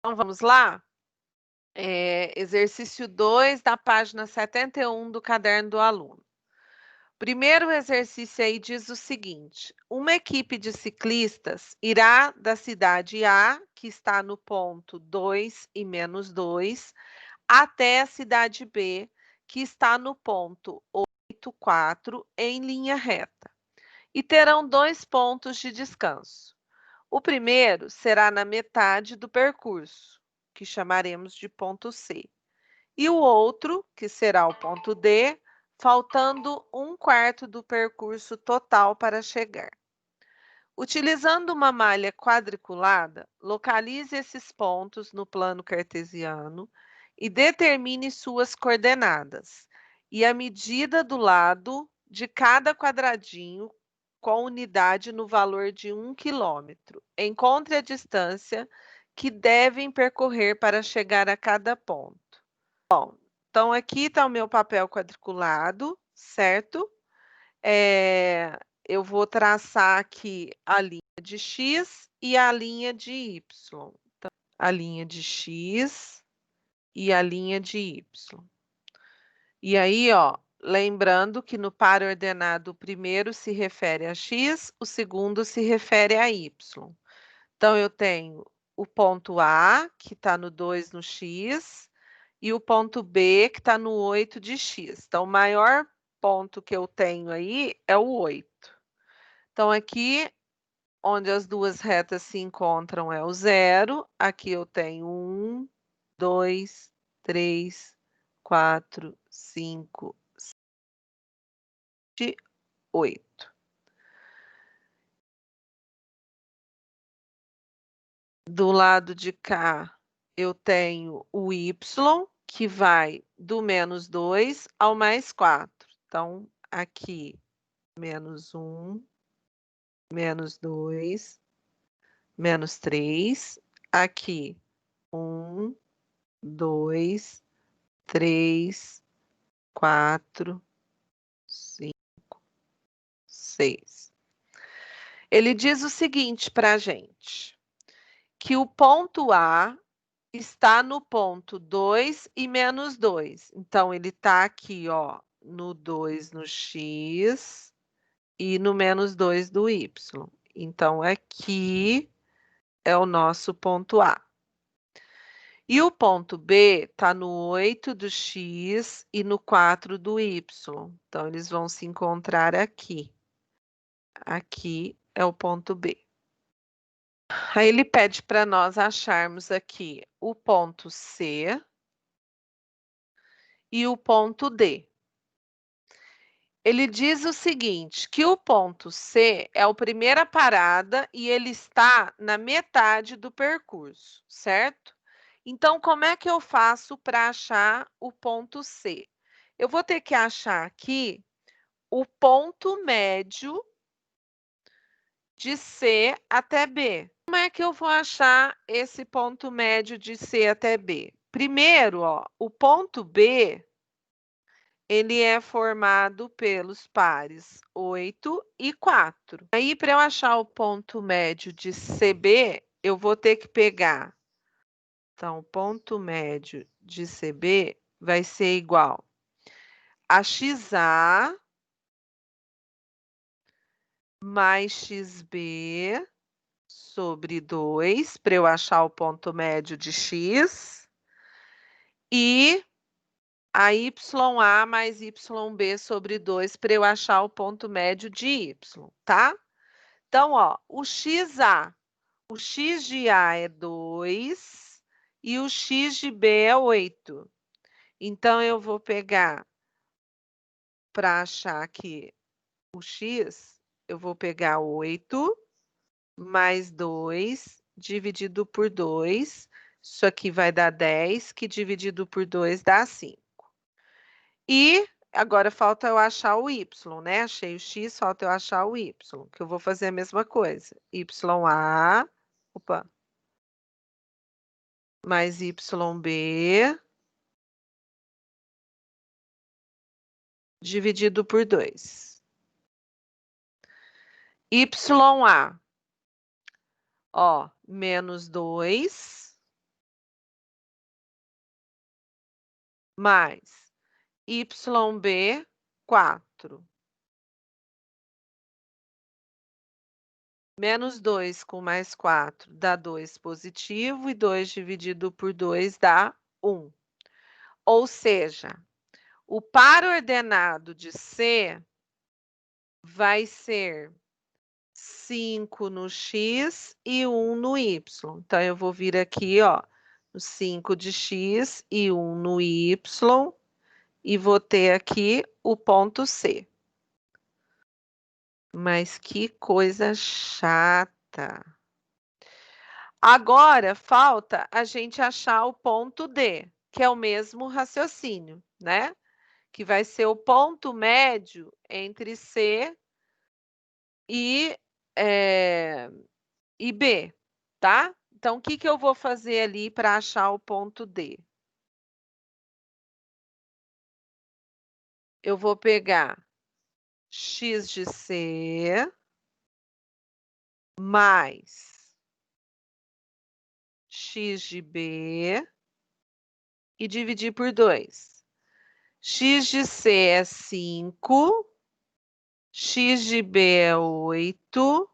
Então, vamos lá? Exercício 2 da página 71 do caderno do aluno. Primeiro exercício aí diz o seguinte: uma equipe de ciclistas irá da cidade A, que está no ponto 2 e menos 2, até a cidade B, que está no ponto 8, 4, em linha reta, e terão 2 pontos de descanso. O primeiro será na metade do percurso, que chamaremos de ponto C, e o outro, que será o ponto D, faltando 1/4 do percurso total para chegar. Utilizando uma malha quadriculada, localize esses pontos no plano cartesiano e determine suas coordenadas e a medida do lado de cada quadradinho com unidade no valor de 1 quilômetro. Encontre a distância que devem percorrer para chegar a cada ponto. Bom, então aqui está o meu papel quadriculado, certo? Eu vou traçar aqui a linha de X e a linha de Y. Então, a linha de X e a linha de Y. E aí, ó, lembrando que no par ordenado o primeiro se refere a X, o segundo se refere a Y. Então, eu tenho o ponto A, que está no 2 no X, e o ponto B, que está no 8 de X. Então, o maior ponto que eu tenho aí é o 8. Então, aqui, onde as duas retas se encontram é o 0. Aqui eu tenho 1, 2, 3, 4, 5, 7, 8. Do lado de cá, eu tenho o y, que vai do menos 2 ao mais 4. Então, aqui, menos 1, menos 2, menos 3. Aqui, 1, 2, 3, 4, 5, 6. Ele diz o seguinte para a gente, que o ponto A está no ponto 2 e menos 2. Então, ele está aqui, ó, no 2 no X e no menos 2 do Y. Então, aqui é o nosso ponto A. E o ponto B está no 8 do X e no 4 do Y. Então, eles vão se encontrar aqui. Aqui é o ponto B. Aí ele pede para nós acharmos aqui o ponto C e o ponto D. Ele diz o seguinte, que o ponto C é a primeira parada e ele está na metade do percurso, certo? Então, como é que eu faço para achar o ponto C? Eu vou ter que achar aqui o ponto médio de C até B. Como é que eu vou achar esse ponto médio de C até B? Primeiro, ó, o ponto B, ele é formado pelos pares 8 e 4. Aí, para eu achar o ponto médio de CB, eu vou ter que pegar. Então, o ponto médio de CB vai ser igual a XA mais XB sobre 2, para eu achar o ponto médio de X, e a YA mais YB sobre 2, para eu achar o ponto médio de Y, tá? Então, ó, o XA, o X de A é 2 e o X de B é 8. Então, eu vou pegar, para achar aqui o X, eu vou pegar 8 mais 2 dividido por 2. Isso aqui vai dar 10, que dividido por 2 dá 5. E agora falta eu achar o y, né? Achei o x, falta eu achar o y, que eu vou fazer a mesma coisa. YA, opa, mais YB dividido por 2. YA, ó, menos 2 mais YB, 4. Menos 2 com mais 4 dá 2 positivo, e 2 dividido por 2 dá 1. Ou seja, o par ordenado de C vai ser 5 no X e 1 no Y. Então, eu vou vir aqui, ó, no 5 de X e 1 no Y, e vou ter aqui o ponto C. Mas que coisa chata. Agora, falta a gente achar o ponto D, que é o mesmo raciocínio, né? Que vai ser o ponto médio entre C e, e B, tá? Então, o que que eu vou fazer ali para achar o ponto D? Eu vou pegar X de C mais X de B e dividir por 2. X de C é 5, X de B é 8,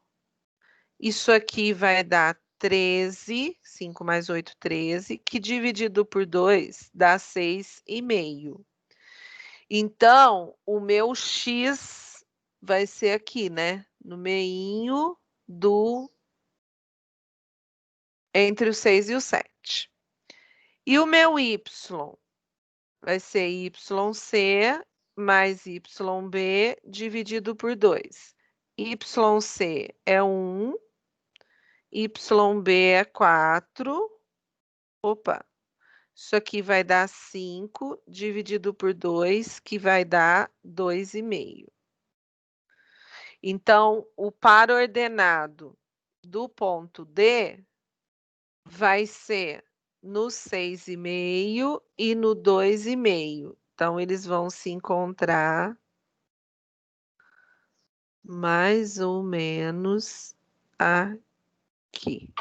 isso aqui vai dar 13, 5 mais 8, 13, que dividido por 2 dá 6,5. Então, o meu X vai ser aqui, né? No meinho entre o 6 e o 7. E o meu Y vai ser YC mais YB dividido por 2. YC é 1, YB é 4. Opa, isso aqui vai dar 5 dividido por 2, que vai dar 2,5. Então, o par ordenado do ponto D vai ser no 6,5 e no 2,5. Então, eles vão se encontrar mais ou menos aqui.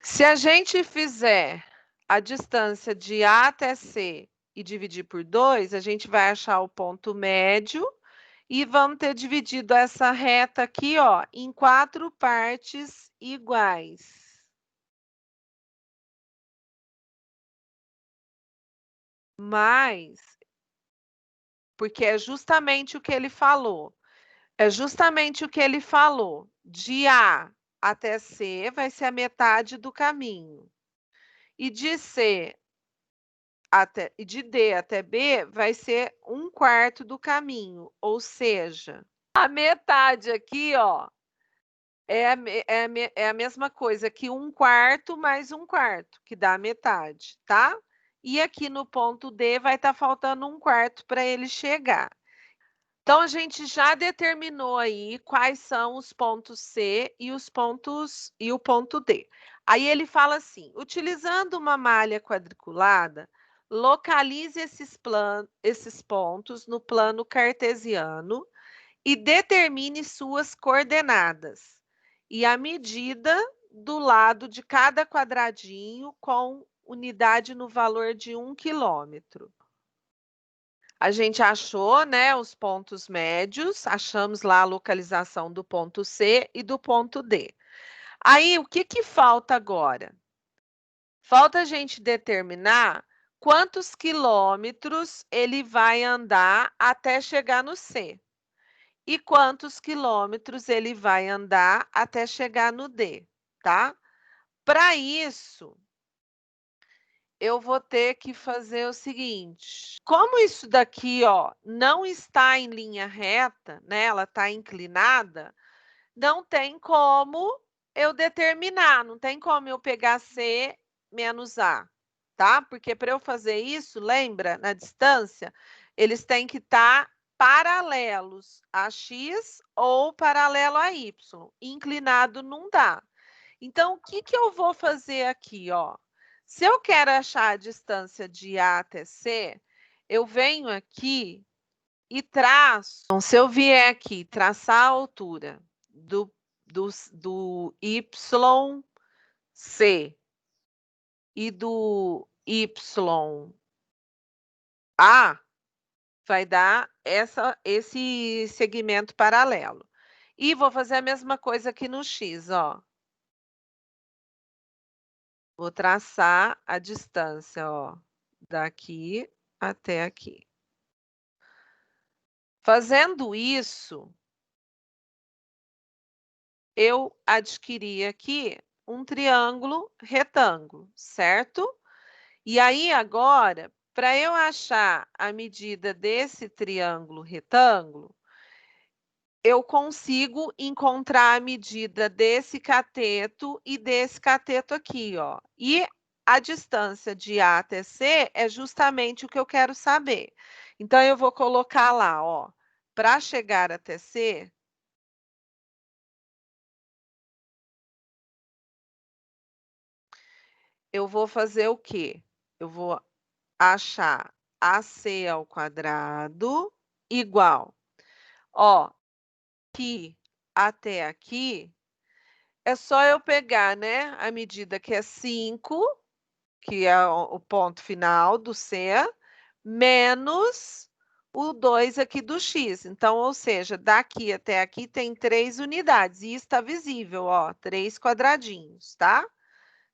Se a gente fizer a distância de A até C e dividir por 2, a gente vai achar o ponto médio e vamos ter dividido essa reta aqui, ó, em 4 partes iguais. Mas, porque é justamente o que ele falou. É justamente o que ele falou. De A até C vai ser a metade do caminho. E de D até B vai ser 1/4 do caminho. Ou seja, a metade aqui, ó, é a mesma coisa que 1/4 mais 1/4, que dá a metade, tá? E aqui no ponto D vai estar faltando 1/4 para ele chegar. Então, a gente já determinou aí quais são os pontos C e o ponto D. Aí ele fala assim: utilizando uma malha quadriculada, localize esses pontos no plano cartesiano e determine suas coordenadas e a medida do lado de cada quadradinho com unidade no valor de 1 quilômetro. A gente achou, né, os pontos médios, achamos lá a localização do ponto C e do ponto D. Aí, o que que falta agora? Falta a gente determinar quantos quilômetros ele vai andar até chegar no C e quantos quilômetros ele vai andar até chegar no D, tá? Para isso, eu vou ter que fazer o seguinte: como isso daqui, ó, não está em linha reta, né? Ela está inclinada, não tem como eu determinar, não tem como eu pegar C menos A, tá? Porque para eu fazer isso, lembra, na distância, eles têm que estar paralelos a X ou paralelo a Y. Inclinado não dá. Então, o que que eu vou fazer aqui, ó? Se eu quero achar a distância de A até C, eu venho aqui e traço. Então, se eu vier aqui traçar a altura do YC C e do YA, vai dar esse segmento paralelo. E vou fazer a mesma coisa aqui no X, ó. Vou traçar a distância, ó, daqui até aqui. Fazendo isso, eu adquiri aqui um triângulo retângulo, certo? E aí, agora, para eu achar a medida desse triângulo retângulo, eu consigo encontrar a medida desse cateto e desse cateto aqui, ó. E a distância de A até C é justamente o que eu quero saber. Então, eu vou colocar lá, ó, para chegar até C, eu vou fazer o quê? Eu vou achar AC ao quadrado igual, ó, aqui até aqui, é só eu pegar, né, a medida que é 5, que é o ponto final do C, menos o 2 aqui do X. Então, ou seja, daqui até aqui tem 3 unidades, e está visível, ó, 3 quadradinhos, tá?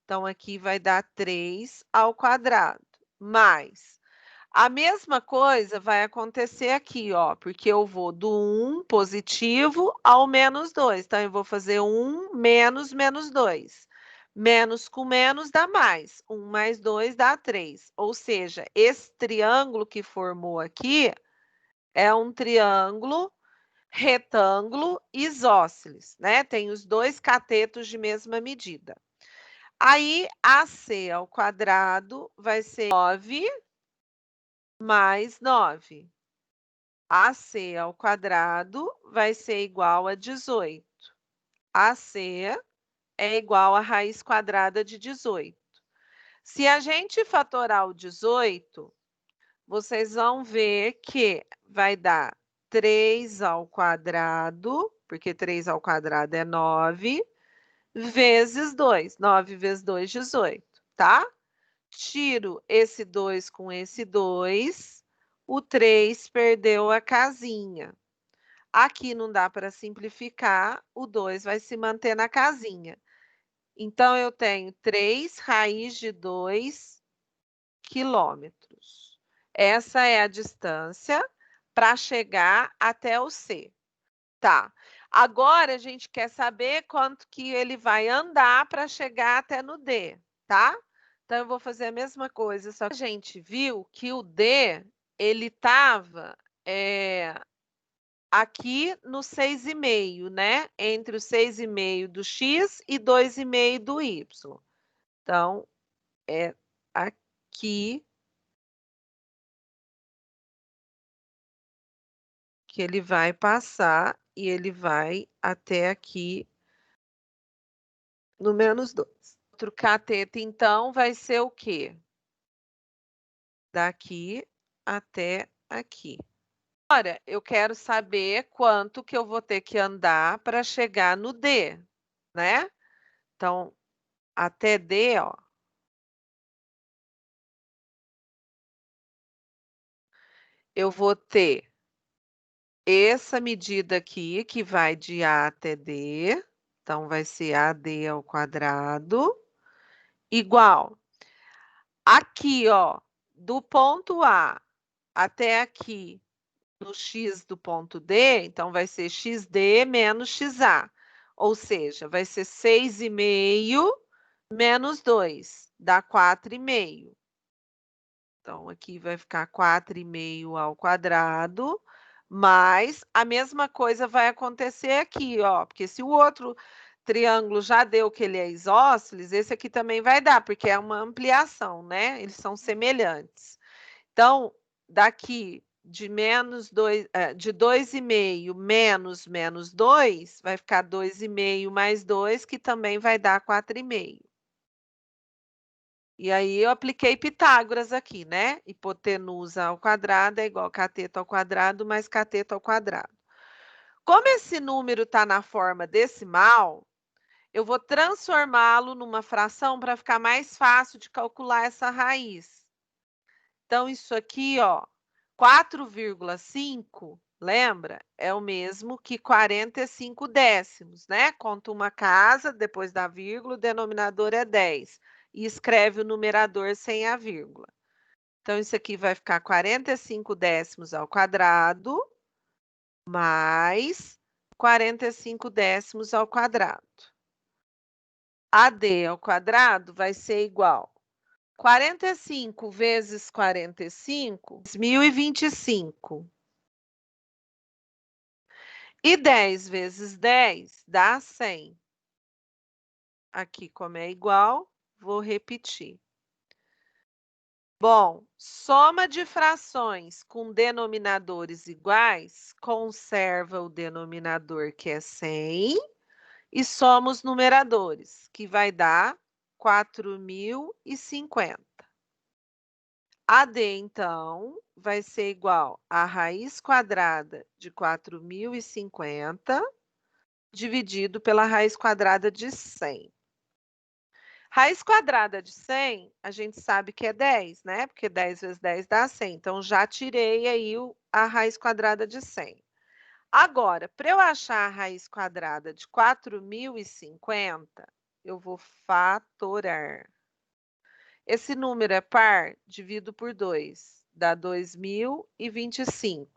Então, aqui vai dar 3 ao quadrado, mais a mesma coisa vai acontecer aqui, ó, porque eu vou do 1 positivo ao menos 2. Então, eu vou fazer 1 menos menos 2. Menos com menos dá mais. 1 mais 2 dá 3. Ou seja, esse triângulo que formou aqui é um triângulo retângulo isósceles, né? Tem os dois catetos de mesma medida. Aí, AC ao quadrado vai ser 9 mais 9. AC ao quadrado vai ser igual a 18. AC é igual a raiz quadrada de 18. Se a gente fatorar o 18, vocês vão ver que vai dar 3 ao quadrado, porque 3 ao quadrado é 9, vezes 2. 9 vezes 2, 18, tá? Tiro esse 2 com esse 2, o 3 perdeu a casinha. Aqui não dá para simplificar, o 2 vai se manter na casinha. Então, eu tenho 3 raiz de 2 quilômetros. Essa é a distância para chegar até o C. Tá. Agora, a gente quer saber quanto que ele vai andar para chegar até no D, tá? Então, eu vou fazer a mesma coisa, só que a gente viu que o D, ele estava aqui no 6,5, né? Entre o 6,5 do X e 2,5 do Y. Então, é aqui que ele vai passar e ele vai até aqui no menos 2. Outro cateto, então, vai ser o quê? Daqui até aqui. Agora, eu quero saber quanto que eu vou ter que andar para chegar no D, né? Então, até D, ó, eu vou ter essa medida aqui, que vai de A até D, então vai ser AD ao quadrado, igual. Aqui, ó, do ponto A até aqui, no X do ponto D, então vai ser XD menos XA, ou seja, vai ser 6,5 menos 2, dá 4,5. Então, aqui vai ficar 4,5 ao quadrado, mas a mesma coisa vai acontecer aqui, ó, porque se o outro triângulo já deu que ele é isósceles, esse aqui também vai dar, porque é uma ampliação, né? Eles são semelhantes. Então, daqui de menos 2, de 2,5 menos menos 2, vai ficar 2,5 mais 2, que também vai dar 4,5. E aí eu apliquei Pitágoras aqui, né? Hipotenusa ao quadrado é igual a cateto ao quadrado mais cateto ao quadrado. Como esse número está na forma decimal, eu vou transformá-lo numa fração para ficar mais fácil de calcular essa raiz. Então, isso aqui, ó, 4,5, lembra? É o mesmo que 45 décimos, né? Conta uma casa, depois da vírgula, o denominador é 10. E escreve o numerador sem a vírgula. Então, isso aqui vai ficar 45 décimos ao quadrado mais 45 décimos ao quadrado. AD ao quadrado vai ser igual 45 vezes 45, 1025. E 10 vezes 10 dá 100. Aqui, como é igual, vou repetir. Bom, soma de frações com denominadores iguais conserva o denominador, que é 100, e soma os numeradores, que vai dar 4.050. AD, então, vai ser igual a raiz quadrada de 4.050 dividido pela raiz quadrada de 100. Raiz quadrada de 100, a gente sabe que é 10, né? Porque 10 vezes 10 dá 100. Então, já tirei aí a raiz quadrada de 100. Agora, para eu achar a raiz quadrada de 4.050, eu vou fatorar. Esse número é par, divido por 2, dá 2.025.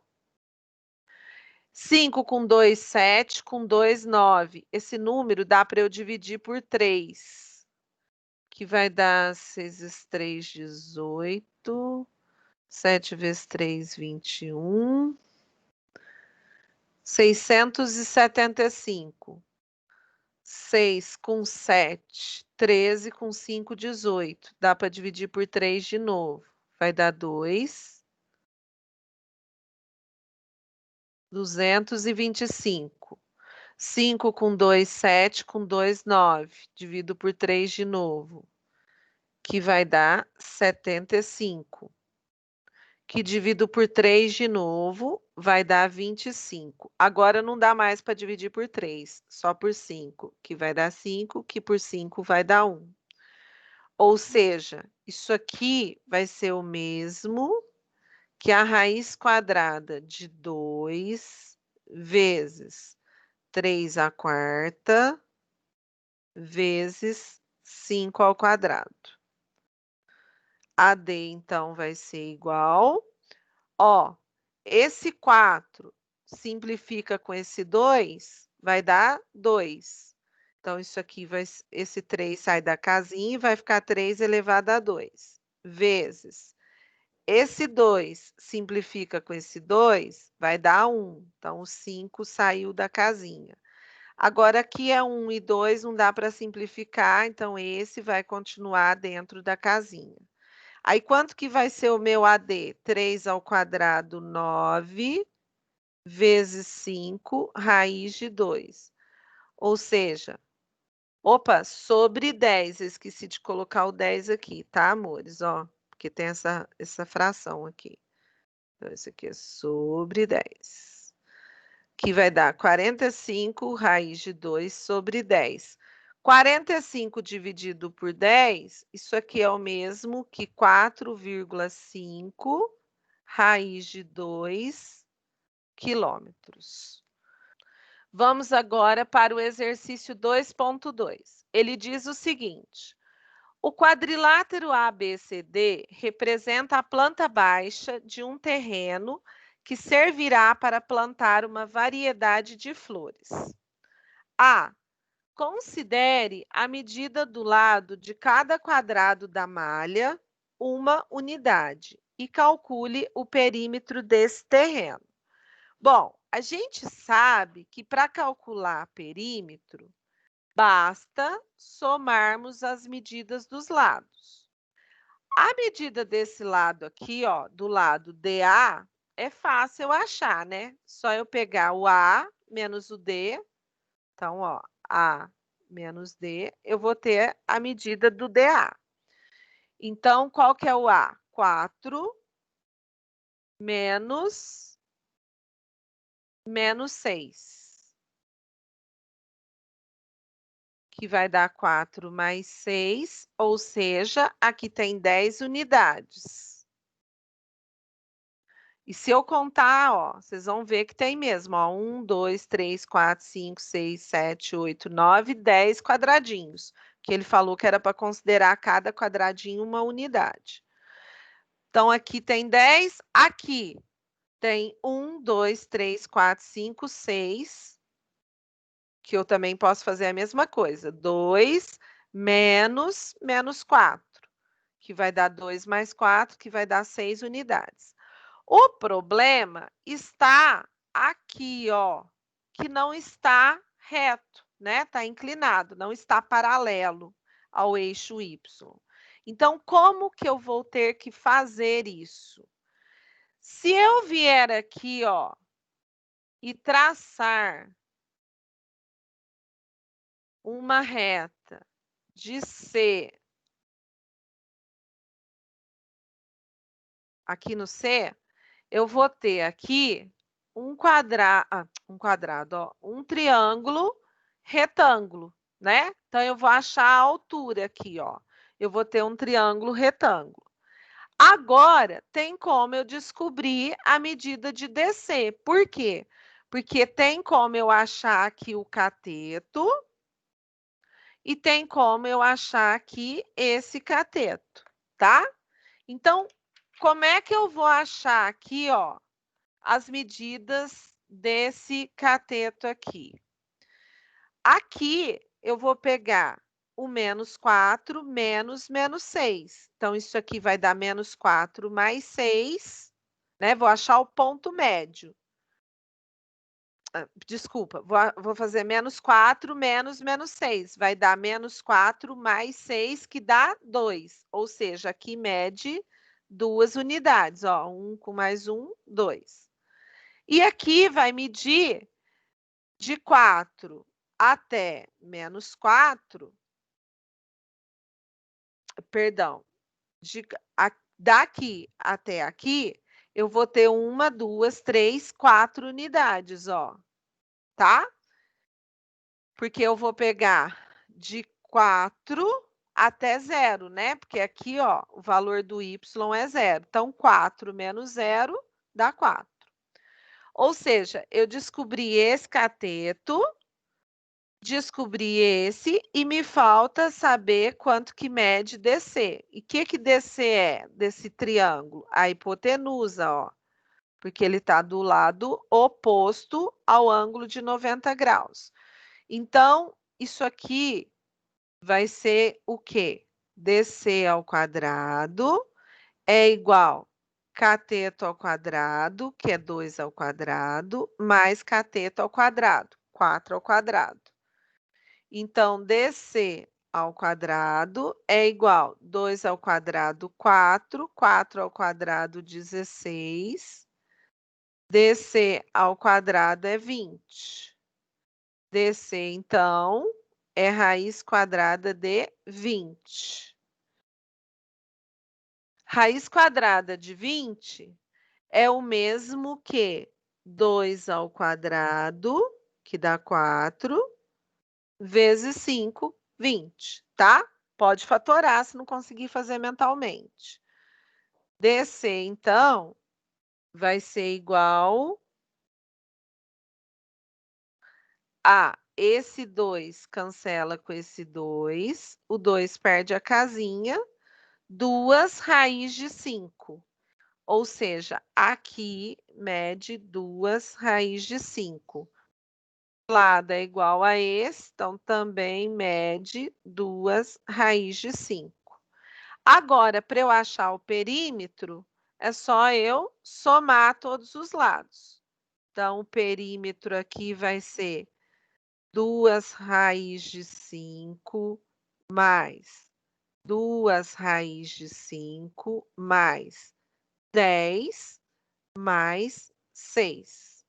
5 com 2, 7, com 2, 9. Esse número dá para eu dividir por 3, que vai dar 6 vezes 3, 18. 7 vezes 3, 21. 675. 6 com 7, 13 com 5, 18. Dá para dividir por 3 de novo. Vai dar 2. 225. 5 com 2, 7, com 2, 9. Divido por 3 de novo, que vai dar 75. Que divido por 3 de novo, vai dar 25. Agora não dá mais para dividir por 3, só por 5, que vai dar 5, que por 5 vai dar 1. Ou seja, isso aqui vai ser o mesmo que a raiz quadrada de 2 vezes 3 à quarta vezes 5 ao quadrado. AD, então, vai ser igual. Ó, esse 4 simplifica com esse 2, vai dar 2. Então, isso aqui esse 3 sai da casinha e vai ficar 3 elevado a 2. Vezes. Esse 2 simplifica com esse 2, vai dar 1. Então, o 5 saiu da casinha. Agora, aqui é 1 e 2, não dá para simplificar, então esse vai continuar dentro da casinha. Aí, quanto que vai ser o meu AD? 3 ao quadrado, 9, vezes 5, raiz de 2. Ou seja, opa, sobre 10. Eu esqueci de colocar o 10 aqui, tá, amores? Ó, porque tem essa fração aqui. Então, isso aqui é sobre 10. Que vai dar 45 raiz de 2 sobre 10. 45 dividido por 10, isso aqui é o mesmo que 4,5 raiz de 2 quilômetros. Vamos agora para o exercício 2.2. Ele diz o seguinte: o quadrilátero ABCD representa a planta baixa de um terreno que servirá para plantar uma variedade de flores. A. Considere a medida do lado de cada quadrado da malha, uma unidade, e calcule o perímetro desse terreno. Bom, a gente sabe que para calcular perímetro, basta somarmos as medidas dos lados. A medida desse lado aqui, ó, do lado DA, é fácil eu achar, né? Só eu pegar o A menos o D. Então, ó, A menos D, eu vou ter a medida do DA. Então, qual que é o A? 4 menos 6. que vai dar 4 mais 6, ou seja, aqui tem 10 unidades. E se eu contar, ó, vocês vão ver que tem mesmo, ó, 1, 2, 3, 4, 5, 6, 7, 8, 9, 10 quadradinhos, que ele falou que era para considerar cada quadradinho uma unidade. Então, aqui tem 10, aqui tem 1, 2, 3, 4, 5, 6, que eu também posso fazer a mesma coisa. 2 menos 4, que vai dar 2 mais 4, que vai dar 6 unidades. O problema está aqui, ó, que não está reto, né? Está inclinado, não está paralelo ao eixo Y. Então, como que eu vou ter que fazer isso? Se eu vier aqui, ó, e traçar uma reta de C aqui no C, eu vou ter aqui um quadrado, ó, um triângulo retângulo, né? Então, eu vou achar a altura aqui, ó. Eu vou ter um triângulo retângulo. Agora, tem como eu descobrir a medida de DC. Por quê? Porque tem como eu achar aqui o cateto e tem como eu achar aqui esse cateto, tá? Então, como é que eu vou achar aqui, ó, as medidas desse cateto aqui? Aqui, eu vou pegar o menos 4 menos 6. Então, isso aqui vai dar menos 4 mais 6, né? Vou achar o ponto médio. Desculpa, vou fazer menos 4 menos 6. Vai dar menos 4 mais 6, que dá 2. Ou seja, aqui mede 2 unidades. Ó, 1 com mais 1, 2. E aqui vai medir de 4 até menos 4, perdão, daqui até aqui, eu vou ter 1, 2, 3, 4 unidades, ó, tá? Porque eu vou pegar de 4 até 0, né? Porque aqui, ó, o valor do y é 0. Então, 4 menos 0 dá 4. Ou seja, eu descobri esse cateto, descobri esse e me falta saber quanto que mede DC. E o que DC é desse triângulo? A hipotenusa, ó, porque ele está do lado oposto ao ângulo de 90 graus. Então, isso aqui vai ser o quê? DC ao quadrado é igual cateto ao quadrado, que é 2 ao quadrado, mais cateto ao quadrado, 4 ao quadrado. Então, DC ao quadrado é igual 2 ao quadrado, 4, 4 ao quadrado, 16, DC ao quadrado é 20. DC, então, é raiz quadrada de 20. Raiz quadrada de 20 é o mesmo que 2 ao quadrado, que dá 4, vezes 5, 20, tá? Pode fatorar se não conseguir fazer mentalmente. DC, então, vai ser igual a esse 2 cancela com esse 2, o 2 perde a casinha, 2 raiz de 5. Ou seja, aqui mede 2 raiz de 5. O lado é igual a esse, então também mede 2 raiz de 5. Agora, para eu achar o perímetro, é só eu somar todos os lados. Então, o perímetro aqui vai ser 2 raiz de 5 mais 2 raiz de 5 mais 10 mais 6.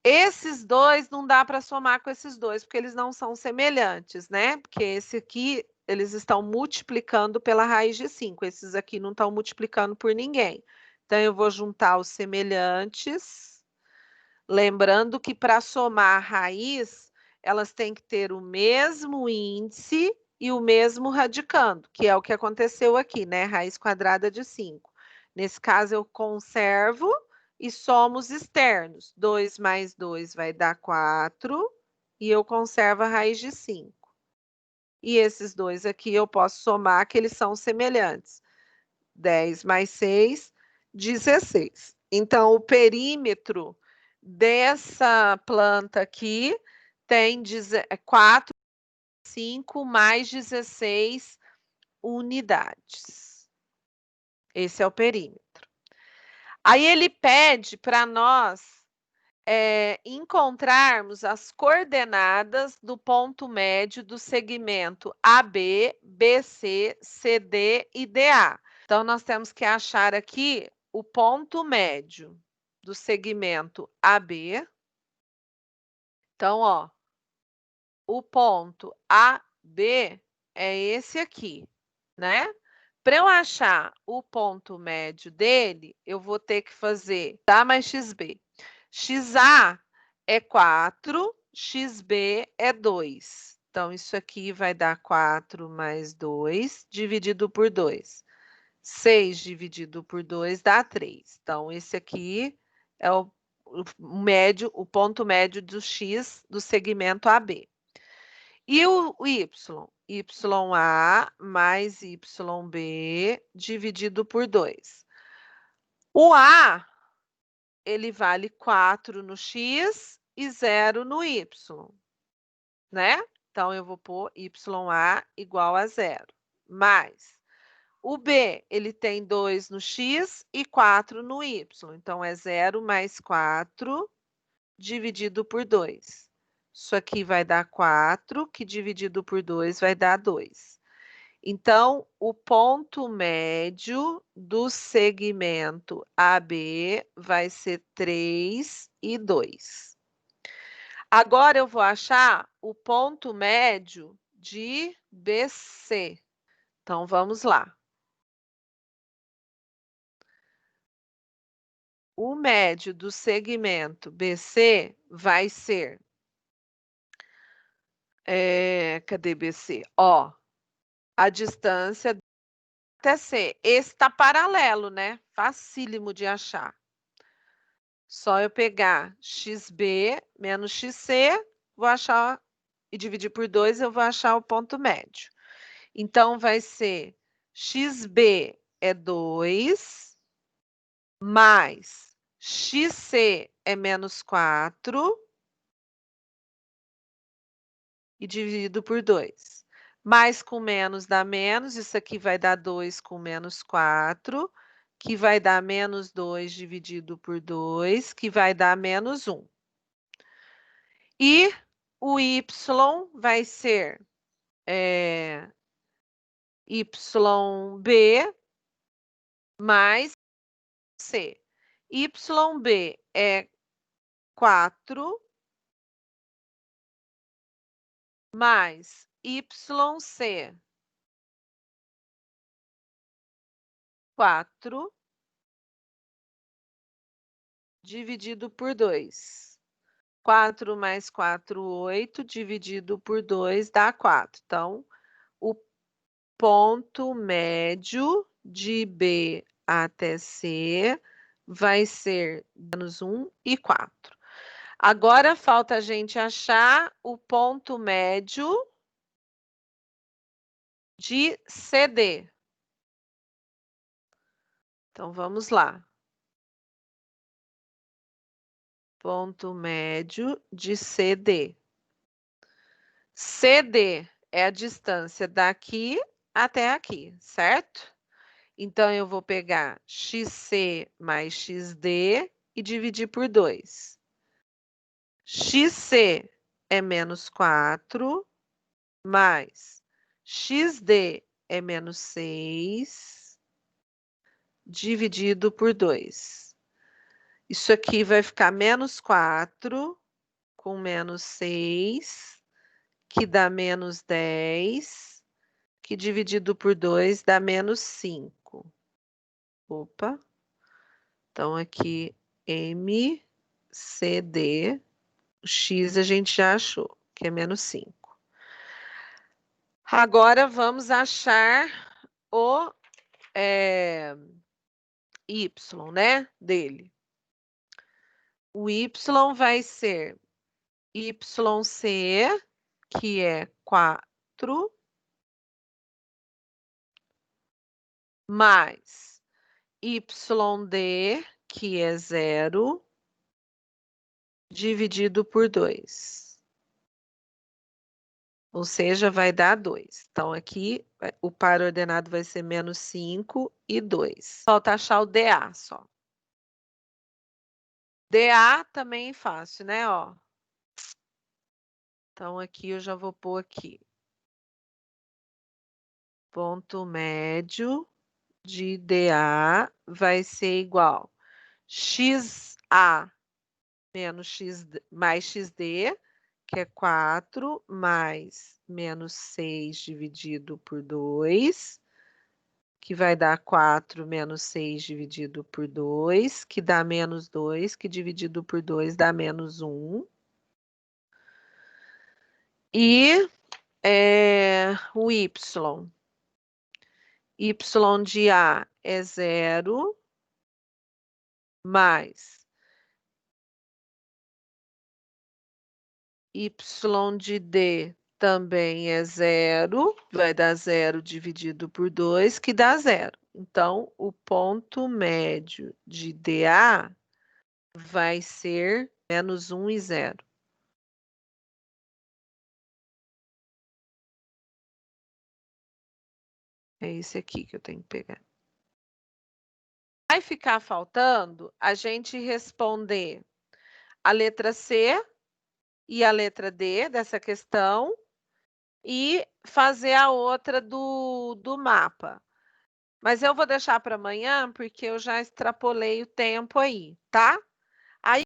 Esses dois não dá para somar com esses dois, porque eles não são semelhantes, né? Porque esse aqui, eles estão multiplicando pela raiz de 5. Esses aqui não estão multiplicando por ninguém. Então, eu vou juntar os semelhantes. Lembrando que para somar a raiz, elas têm que ter o mesmo índice e o mesmo radicando, que é o que aconteceu aqui, né? Raiz quadrada de 5. Nesse caso, eu conservo e somo os externos. 2 mais 2 vai dar 4, e eu conservo a raiz de 5. E esses dois aqui eu posso somar, que eles são semelhantes. 10 mais 6, 16. Então, o perímetro dessa planta aqui tem 4, 5 mais 16 unidades. Esse é o perímetro. Aí ele pede para nós encontrarmos as coordenadas do ponto médio do segmento AB, BC, CD e DA. Então, nós temos que achar aqui o ponto médio do segmento AB. Então, ó, o ponto AB é esse aqui, né? Para eu achar o ponto médio dele, eu vou ter que fazer A mais XB. XA é 4, XB é 2. Então, isso aqui vai dar 4 mais 2, dividido por 2. 6 dividido por 2 dá 3. Então, esse aqui é o médio, o ponto médio do X do segmento AB. E o Y? YA mais YB dividido por 2. O A, ele vale 4 no X e 0 no Y, né? Então, eu vou pôr YA igual a 0. Mais o B, ele tem 2 no X e 4 no Y. Então, é 0 mais 4 dividido por 2. Isso aqui vai dar 4, que dividido por 2 vai dar 2. Então, o ponto médio do segmento AB vai ser 3 e 2. Agora, eu vou achar o ponto médio de BC. Então, vamos lá. O médio do segmento BC vai ser... cadê BC? Ó, a distância até C. Esse está paralelo, né? Facílimo de achar. Só eu pegar XB menos XC, vou achar, e dividir por 2, eu vou achar o ponto médio. Então, vai ser XB é 2, mais XC é menos 4, e dividido por 2. Mais com menos dá menos, isso aqui vai dar 2 com menos 4, que vai dar menos 2 dividido por 2, que vai dar menos 1. E o Y vai ser YB mais C. YB é 4 mais YC 4 dividido por 2. 4 mais 4, 8, dividido por 2 dá 4. Então, o ponto médio de B até C vai ser menos 1 e 4. Agora, falta a gente achar o ponto médio de CD. Então, vamos lá. Ponto médio de CD. CD é a distância daqui até aqui, certo? Então, eu vou pegar XC mais XD e dividir por 2. XC é menos 4, mais XD é menos 6, dividido por 2. Isso aqui vai ficar menos 4 com menos 6, que dá menos 10, que dividido por 2 dá menos 5. Opa. Então, aqui, MCD, o X a gente já achou. que é menos 5. Agora, vamos achar o y, né, dele. O y vai ser YC, que é 4, mais YD, que é 0, dividido por 2. Ou seja, vai dar 2. Então, aqui, o par ordenado vai ser menos 5 e 2. Falta achar o DA só. DA também é fácil, né? Ó. Então, aqui eu já vou pôr aqui. Ponto médio de DA vai ser igual XA menos X, mais XD, que é 4, mais menos 6 dividido por 2, que vai dar 4 menos 6 dividido por 2, que dá menos 2, que dividido por 2 dá menos 1. E o Y. Y de A é 0, mais Y de D também é 0, vai dar 0 dividido por 2, que dá 0. Então, o ponto médio de DA vai ser menos 1 e 0. É esse aqui que eu tenho que pegar. Vai ficar faltando a gente responder a letra C e a letra D dessa questão e fazer a outra do mapa. Mas eu vou deixar para amanhã, porque eu já extrapolei o tempo aí, tá?